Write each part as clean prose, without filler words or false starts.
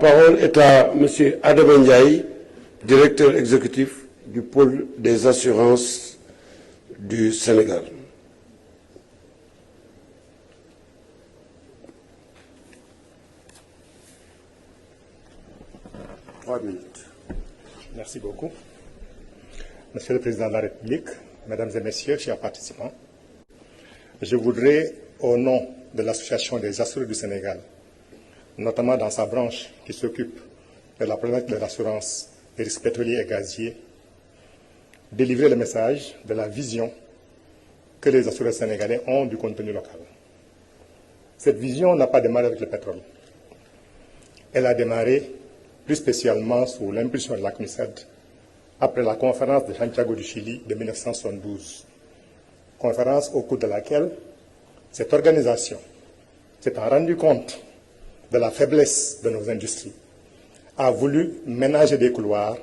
parole est à M. Adam Ndiaye, directeur exécutif du pôle des assurances du Sénégal. Merci beaucoup. Monsieur le Président de la République, Mesdames et Messieurs, chers participants, je voudrais, au nom de l'Association des assureurs du Sénégal, notamment dans sa branche qui s'occupe de la problématique de l'assurance des risques pétroliers et gaziers, délivrer le message de la vision que les assureurs sénégalais ont du contenu local. Cette vision n'a pas démarré avec le pétrole. Elle a démarré plus spécialement sous l'impulsion de la CNUSED après la conférence de Santiago du Chili de 1972, conférence au cours de laquelle cette organisation s'étant rendue compte de la faiblesse de nos industries, a voulu ménager des couloirs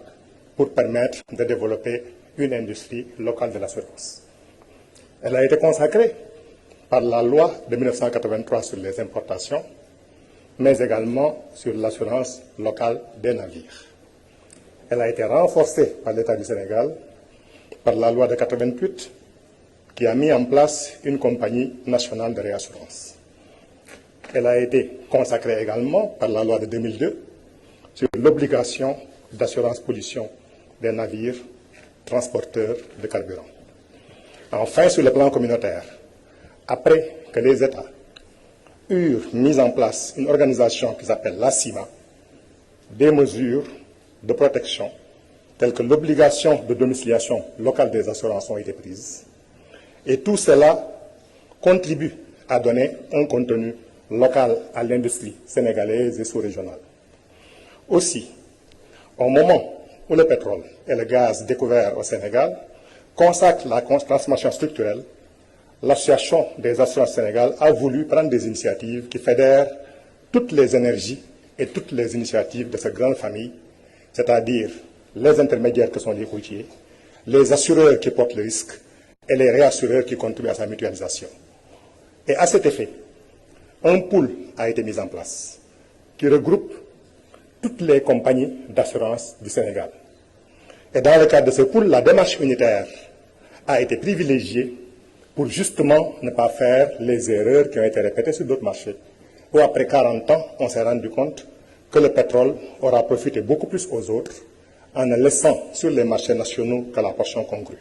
pour permettre de développer une industrie locale de l'assurance. Elle a été consacrée par la loi de 1983 sur les importations, mais également sur l'assurance locale des navires. Elle a été renforcée par l'État du Sénégal par la loi de 1988 qui a mis en place une compagnie nationale de réassurance. Elle a été consacrée également par la loi de 2002 sur l'obligation d'assurance pollution des navires transporteurs de carburant. Enfin, sur le plan communautaire, après que les États eurent mis en place une organisation qui s'appelle l'ACIMA, des mesures de protection telles que l'obligation de domiciliation locale des assurances ont été prises. Et tout cela contribue à donner un contenu local à l'industrie sénégalaise et sous-régionale. Aussi, au moment où le pétrole et le gaz découverts au Sénégal consacrent la transformation structurelle, l'Association des assurances Sénégal a voulu prendre des initiatives qui fédèrent toutes les énergies et toutes les initiatives de cette grande famille, c'est-à-dire les intermédiaires que sont les routiers, les assureurs qui portent le risque et les réassureurs qui contribuent à sa mutualisation. Et à cet effet, un pool a été mis en place qui regroupe toutes les compagnies d'assurance du Sénégal. Et dans le cadre de ce pool, la démarche unitaire a été privilégiée pour justement ne pas faire les erreurs qui ont été répétées sur d'autres marchés, où après 40 ans, on s'est rendu compte que le pétrole aura profité beaucoup plus aux autres en ne laissant sur les marchés nationaux que la portion congrue.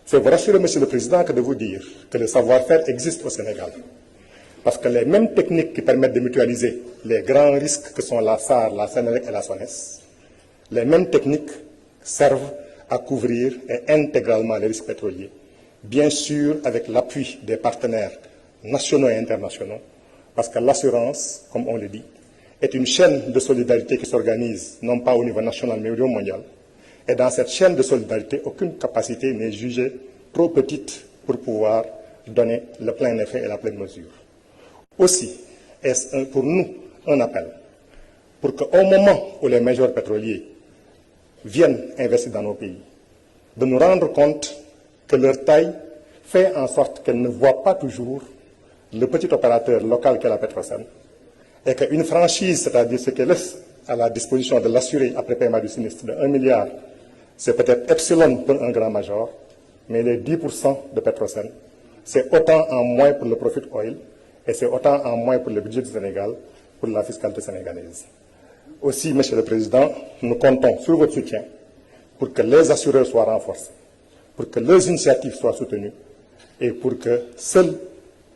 C'est vous rassurer, Monsieur le Président, que de vous dire que le savoir-faire existe au Sénégal. Parce que les mêmes techniques qui permettent de mutualiser les grands risques que sont la SAR, la Sénélec et la SONES, les mêmes techniques servent à couvrir intégralement les risques pétroliers, bien sûr avec l'appui des partenaires nationaux et internationaux, parce que l'assurance, comme on le dit, est une chaîne de solidarité qui s'organise non pas au niveau national mais au niveau mondial. Et dans cette chaîne de solidarité, aucune capacité n'est jugée trop petite pour pouvoir donner le plein effet et la pleine mesure. Aussi, est-ce pour nous un appel pour qu'au moment où les majors pétroliers viennent investir dans nos pays, de nous rendre compte que leur taille fait en sorte qu'elle ne voit pas toujours le petit opérateur local qu'est la Petrosen, et qu'une franchise, c'est-à-dire ce qu'elle laisse à la disposition de l'assuré après paiement du sinistre de 1 milliard, c'est peut-être epsilon pour un grand major, mais les 10% de Petrosen, c'est autant en moins pour le profit oil, et c'est autant en moins pour le budget du Sénégal, pour la fiscalité sénégalaise. Aussi, Monsieur le Président, nous comptons sur votre soutien pour que les assureurs soient renforcés, pour que leurs initiatives soient soutenues et pour que seul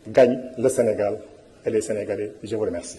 gagne le Sénégal et les Sénégalais. Je vous remercie.